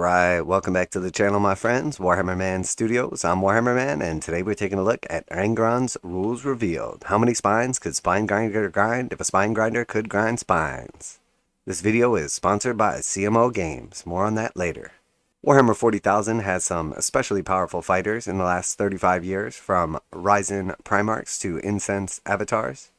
Alright, welcome back to the channel, my friends. Warhammer Man Studios. I'm Warhammer Man, and today we're taking a look at ANGRON's Rules Revealed. How many spines could Spine Grinder grind if a spine grinder could grind spines? This video is sponsored by CMO Games. More on that later. Warhammer 40,000 has some especially powerful fighters in the last 35 years, from Risen Primarchs to Incense Avatars.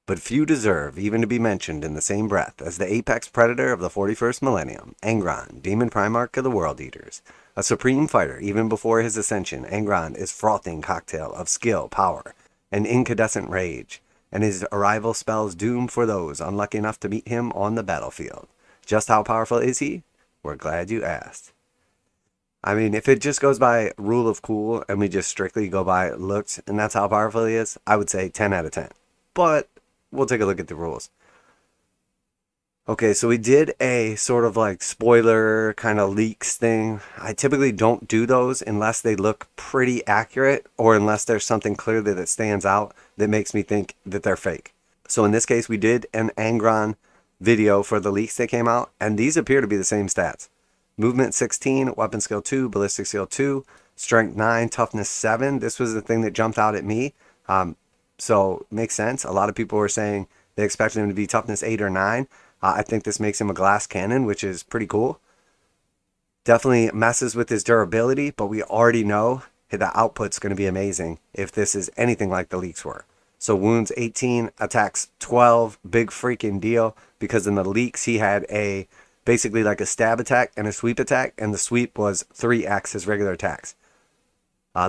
But few deserve even to be mentioned in the same breath as the apex predator of the 41st millennium, ANGRON, Demon Primarch of the World Eaters. A supreme fighter even before his ascension, ANGRON is frothing cocktail of skill, power, and incandescent rage, and his arrival spells doom for those unlucky enough to meet him on the battlefield. Just how powerful is he? We're glad you asked. I mean, if it just goes by rule of cool and we just strictly go by looks and that's how powerful he is, I would say 10 out of 10. But we'll take a look at the rules. Okay, so we did a sort of like spoiler kind of leaks thing. I typically don't do those unless they look pretty accurate or unless there's something clearly that stands out that makes me think that they're fake. So in this case, we did an ANGRON video for the leaks that came out, and these appear to be the same stats. Movement 16, weapon skill 2, ballistic skill 2, strength 9, toughness 7. This was the thing that jumped out at me. So makes sense. A lot of people were saying they expected him to be toughness 8 or 9. I think this makes him a glass cannon, which is pretty cool. Definitely messes with his durability, but we already know the output's going to be amazing if this is anything like the leaks were. So wounds 18, attacks 12, big freaking deal, because in the leaks he had basically like a stab attack and a sweep attack, and the sweep was 3x his regular attacks.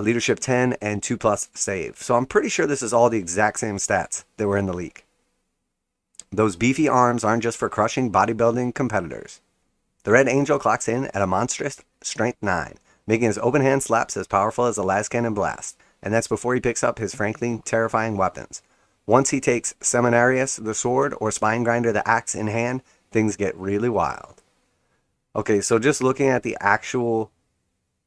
Leadership 10 and 2+ save. So I'm pretty sure this is all the exact same stats that were in the leak. Those beefy arms aren't just for crushing bodybuilding competitors. The Red Angel clocks in at a monstrous strength 9, making his open hand slaps as powerful as a las cannon blast, and that's before he picks up his frankly terrifying weapons. Once he takes Seminarius the sword or Spine Grinder the axe in hand, things get really wild. Okay, so just looking at the actual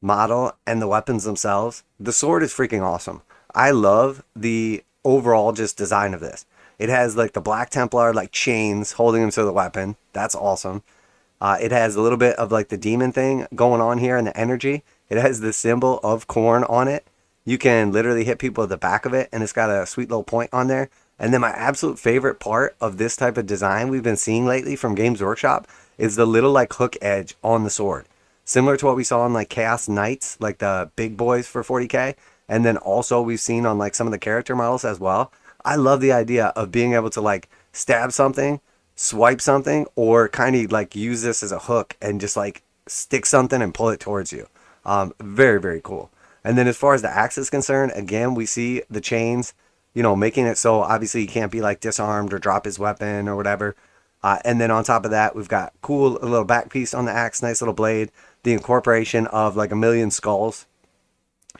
model and the weapons themselves, the sword is freaking awesome. I love the overall just design of this. It has like the Black Templar like chains holding him to the weapon. That's awesome. It has a little bit of like the demon thing going on here and the energy. It has the symbol of Khorne on it. You can literally hit people at the back of it, and it's got a sweet little point on there. And then my absolute favorite part of this type of design we've been seeing lately from Games Workshop is the little like hook edge on the sword. Similar to what we saw in like Chaos Knights, like the big boys for 40k. And then also we've seen on like some of the character models as well. I love the idea of being able to like stab something, swipe something, or kind of like use this as a hook and just like stick something and pull it towards you. Very, very cool. And then as far as the axe is concerned, again, we see the chains, you know, making it so obviously he can't be like disarmed or drop his weapon or whatever. And then on top of that, we've got cool little back piece on the axe, nice little blade. The incorporation of like 1,000,000 skulls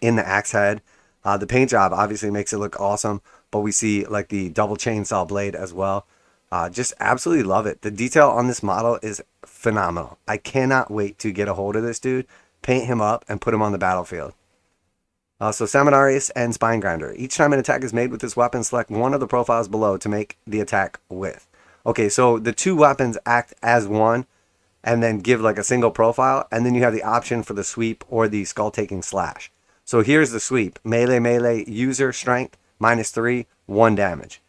in the axe head. The paint job obviously makes it look awesome, but we see like the double chainsaw blade as well. Just absolutely love it. The detail on this model is phenomenal. I cannot wait to get a hold of this dude, paint him up, and put him on the battlefield. So Seminarius and Spine Grinder. Each time an attack is made with this weapon, select one of the profiles below to make the attack with. Okay, so the two weapons act as one and then give like a single profile, and then you have the option for the sweep or the skull taking slash. So here's the sweep. Melee user strength -3, 1 damage.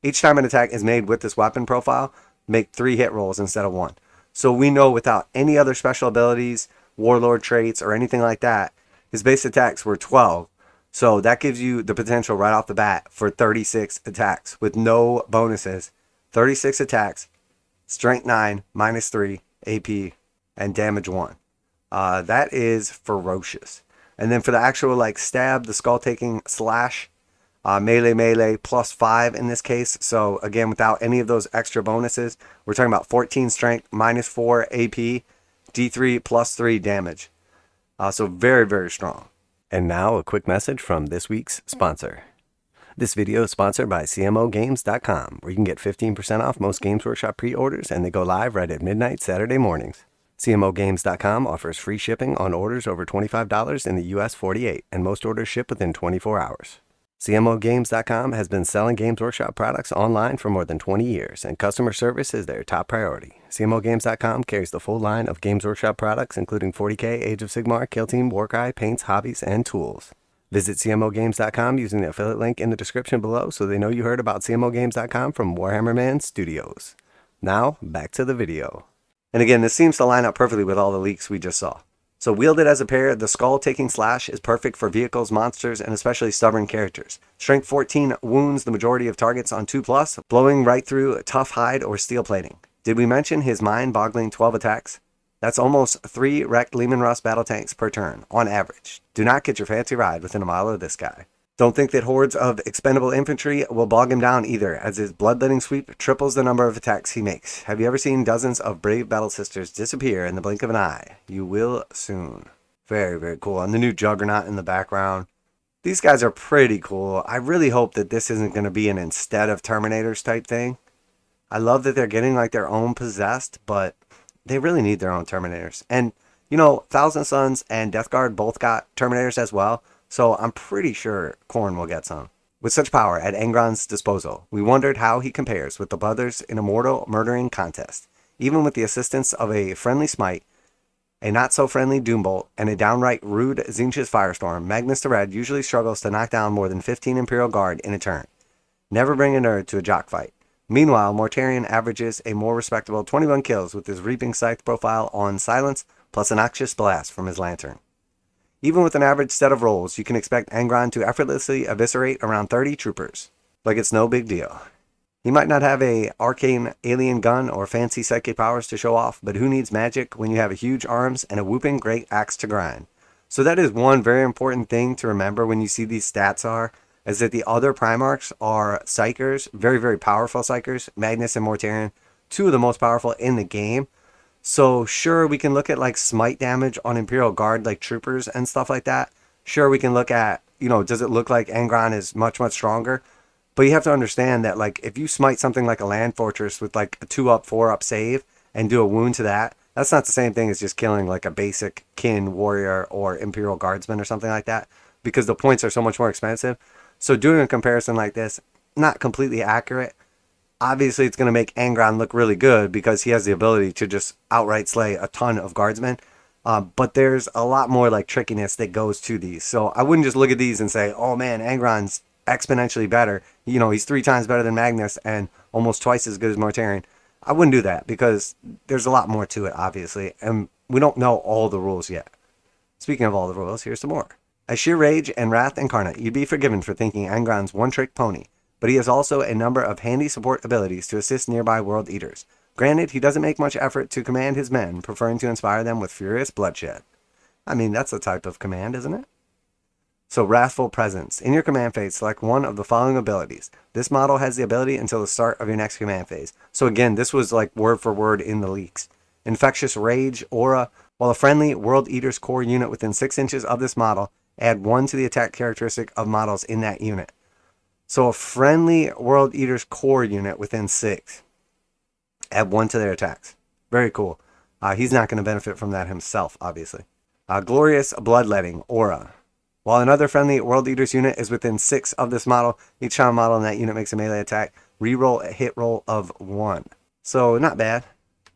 Each time an attack is made with this weapon profile, make 3 hit rolls instead of 1. So we know without any other special abilities, warlord traits, or anything like that, his base attacks were 12. So that gives you the potential right off the bat for 36 attacks with no bonuses. 36 attacks, strength 9, -3, AP, and damage 1. That is ferocious. And then for the actual like stab, the skull taking slash, melee +5 in this case. So again, without any of those extra bonuses, we're talking about 14 strength, -4 AP, D3 +3 damage. So very, very strong. And now a quick message from this week's sponsor. This video is sponsored by CMOGames.com, where you can get 15% off most Games Workshop pre-orders, and they go live right at midnight Saturday mornings. CMOGames.com offers free shipping on orders over $25 in the US 48, and most orders ship within 24 hours. CMOgames.com has been selling Games Workshop products online for more than 20 years, and customer service is their top priority. CMOgames.com carries the full line of Games Workshop products, including 40k, Age of Sigmar, Kill Team, warcry, paints, hobbies, and tools. Visit CMOgames.com using the affiliate link in the description below so they know you heard about CMOgames.com from Warhammer Man Studios. Now, back to the video. And again, this seems to line up perfectly with all the leaks we just saw. So wielded as a pair, the skull-taking slash is perfect for vehicles, monsters, and especially stubborn characters. Strength 14 wounds the majority of targets on 2+, blowing right through tough hide or steel plating. Did we mention his mind-boggling 12 attacks? That's almost 3 wrecked Leman Russ battle tanks per turn, on average. Do not get your fancy ride within a mile of this guy. Don't think that hordes of expendable infantry will bog him down either, as his bloodletting sweep triples the number of attacks he makes. Have you ever seen dozens of brave battle sisters disappear in the blink of an eye? You will soon. Very, very cool. And the new Juggernaut in the background. These guys are pretty cool. I really hope that this isn't going to be an instead of Terminators type thing. I love that they're getting like their own possessed, but they really need their own Terminators. And, you know, Thousand Sons and Death Guard both got Terminators as well. So I'm pretty sure Khorne will get some. With such power at Angron's disposal, we wondered how he compares with the brothers in a mortal murdering contest. Even with the assistance of a friendly smite, a not-so-friendly doombolt, and a downright rude Tzeentch's firestorm, Magnus the Red usually struggles to knock down more than 15 Imperial Guard in a turn. Never bring a nerd to a jock fight. Meanwhile, Mortarion averages a more respectable 21 kills with his Reaping Scythe profile on silence, plus a noxious blast from his lantern. Even with an average set of rolls, you can expect Angron to effortlessly eviscerate around 30 troopers. Like it's no big deal. He might not have a arcane alien gun or fancy psychic powers to show off, but who needs magic when you have a huge arms and a whooping great axe to grind? So that is one very important thing to remember when you see these stats is that the other Primarchs are psychers, very, very powerful psychers, Magnus and Mortarion, two of the most powerful in the game. So sure, we can look at like smite damage on Imperial Guard, like troopers and stuff like that. Sure, we can look at, you know, does it look like Angron is much, much stronger? But you have to understand that like if you smite something like a land fortress with like a 2-up, 4-up save and do a wound to that, that's not the same thing as just killing like a basic kin warrior or Imperial Guardsman or something like that, because the points are so much more expensive. So doing a comparison like this, not completely accurate. Obviously, it's going to make Angron look really good because he has the ability to just outright slay a ton of guardsmen. But there's a lot more like trickiness that goes to these. So I wouldn't just look at these and say, oh man, Angron's exponentially better. You know, he's 3 times better than Magnus and almost twice as good as Mortarion. I wouldn't do that because there's a lot more to it, obviously. And we don't know all the rules yet. Speaking of all the rules, here's some more. As sheer rage and wrath incarnate, you'd be forgiven for thinking Angron's one-trick pony. But he has also a number of handy support abilities to assist nearby World Eaters. Granted, he doesn't make much effort to command his men, preferring to inspire them with furious bloodshed. I mean, that's a type of command, isn't it? So, Wrathful Presence. In your command phase, select one of the following abilities. This model has the ability until the start of your next command phase. So again, this was like word for word in the leaks. Infectious Rage, Aura. While a friendly World Eater's core unit within 6 inches of this model, add 1 to the attack characteristic of models in that unit. So a friendly World Eater's core unit within 6. Add 1 to their attacks. Very cool. He's not going to benefit from that himself, obviously. Glorious Bloodletting, Aura. While another friendly World Eater's unit is within 6 of this model, each time model in that unit makes a melee attack. Reroll a hit roll of 1. So not bad.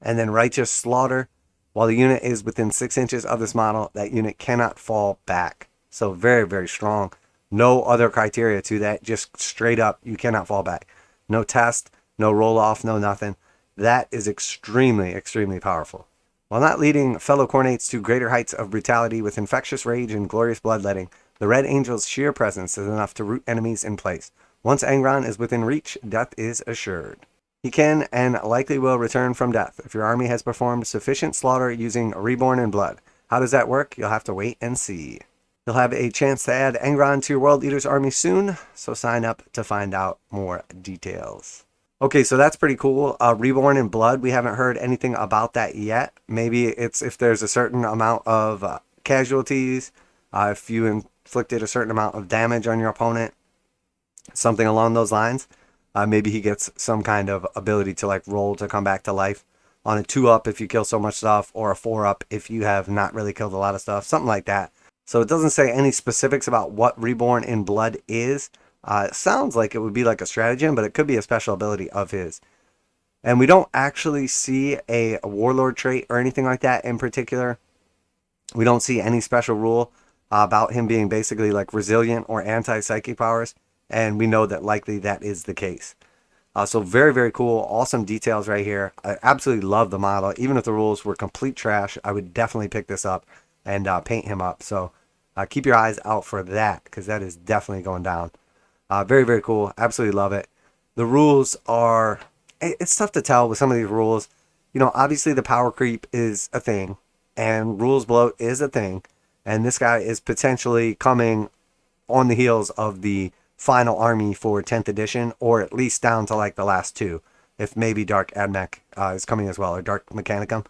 And then Righteous Slaughter. While the unit is within 6 inches of this model, that unit cannot fall back. So very, very strong. No other criteria to that, just straight up, you cannot fall back. No test, no roll off, no nothing. That is extremely, extremely powerful. While not leading fellow Khornates to greater heights of brutality with infectious rage and glorious bloodletting, the Red Angel's sheer presence is enough to root enemies in place. Once Angron is within reach, death is assured. He can and likely will return from death if your army has performed sufficient slaughter using Reborn in Blood. How does that work? You'll have to wait and see. You'll have a chance to add Angron to your World Eater's army soon, so sign up to find out more details. Okay, so that's pretty cool. Reborn in Blood, we haven't heard anything about that yet. Maybe it's if there's a certain amount of casualties, if you inflicted a certain amount of damage on your opponent, something along those lines. Maybe he gets some kind of ability to like roll to come back to life on a 2-up if you kill so much stuff, or a 4-up if you have not really killed a lot of stuff, something like that. So it doesn't say any specifics about what Reborn in Blood is, It sounds like it would be like a stratagem, but it could be a special ability of his. And we don't actually see a warlord trait or anything like that in particular. We don't see any special rule about him being basically like resilient or anti-psychic powers. And we know that likely that is the case. So very, very cool. Awesome details right here. I absolutely love the model. Even if the rules were complete trash, I would definitely pick this up and paint him up. So keep your eyes out for that, because that is definitely going down. Very, very cool. Absolutely love it. The rules are... It's tough to tell with some of these rules. You know, obviously the power creep is a thing, and rules bloat is a thing. And this guy is potentially coming on the heels of the final army for 10th edition, or at least down to like the last two, if maybe Dark Admech is coming as well, or Dark Mechanicum.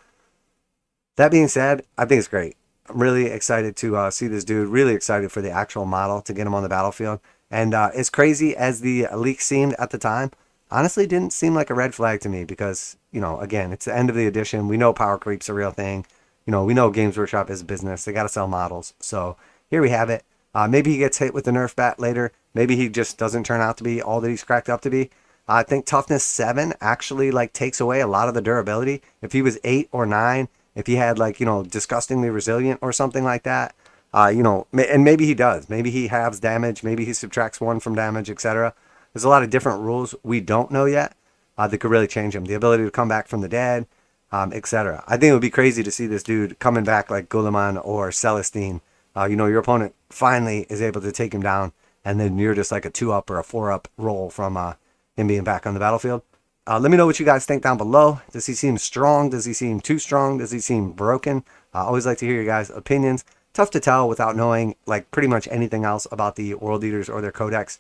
That being said, I think it's great. I'm really excited to see this dude, really excited for the actual model to get him on the battlefield. And as crazy as the leak seemed at the time, honestly didn't seem like a red flag to me, because, you know, again, it's the end of the edition. We know power creep's a real thing. You know, we know Games Workshop is a business. They got to sell models. So here we have it. Maybe he gets hit with the nerf bat later. Maybe he just doesn't turn out to be all that he's cracked up to be. I think toughness 7 actually like takes away a lot of the durability. If he was 8 or 9, if he had like, you know, disgustingly resilient or something like that, you know, and maybe he does. Maybe he halves damage. Maybe he subtracts 1 from damage, etc. There's a lot of different rules we don't know yet that could really change him. The ability to come back from the dead, etc. I think it would be crazy to see this dude coming back like Guilliman or Celestine. You know, your opponent finally is able to take him down, and then you're just like a 2-up or a 4-up roll from him being back on the battlefield. Let me know what you guys think down below. Does he seem strong? Does he seem too strong? Does he seem broken? I always like to hear your guys' opinions. Tough to tell without knowing like pretty much anything else about the World Eaters or their Codex.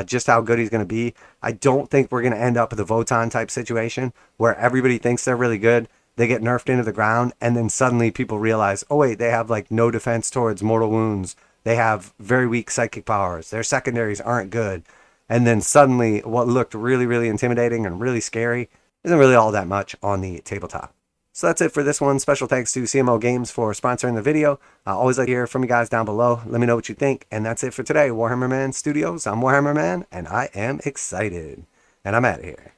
Just how good he's going to be. I don't think we're going to end up with a Votann type situation where everybody thinks they're really good. They get nerfed into the ground, and then suddenly people realize, oh wait, they have like no defense towards mortal wounds. They have very weak psychic powers. Their secondaries aren't good. And then suddenly what looked really, really intimidating and really scary isn't really all that much on the tabletop. So that's it for this one. Special thanks to CMO Games for sponsoring the video. I always like to hear from you guys down below. Let me know what you think. And that's it for today. Warhammer Man Studios. I'm Warhammer Man, and I am excited. And I'm out of here.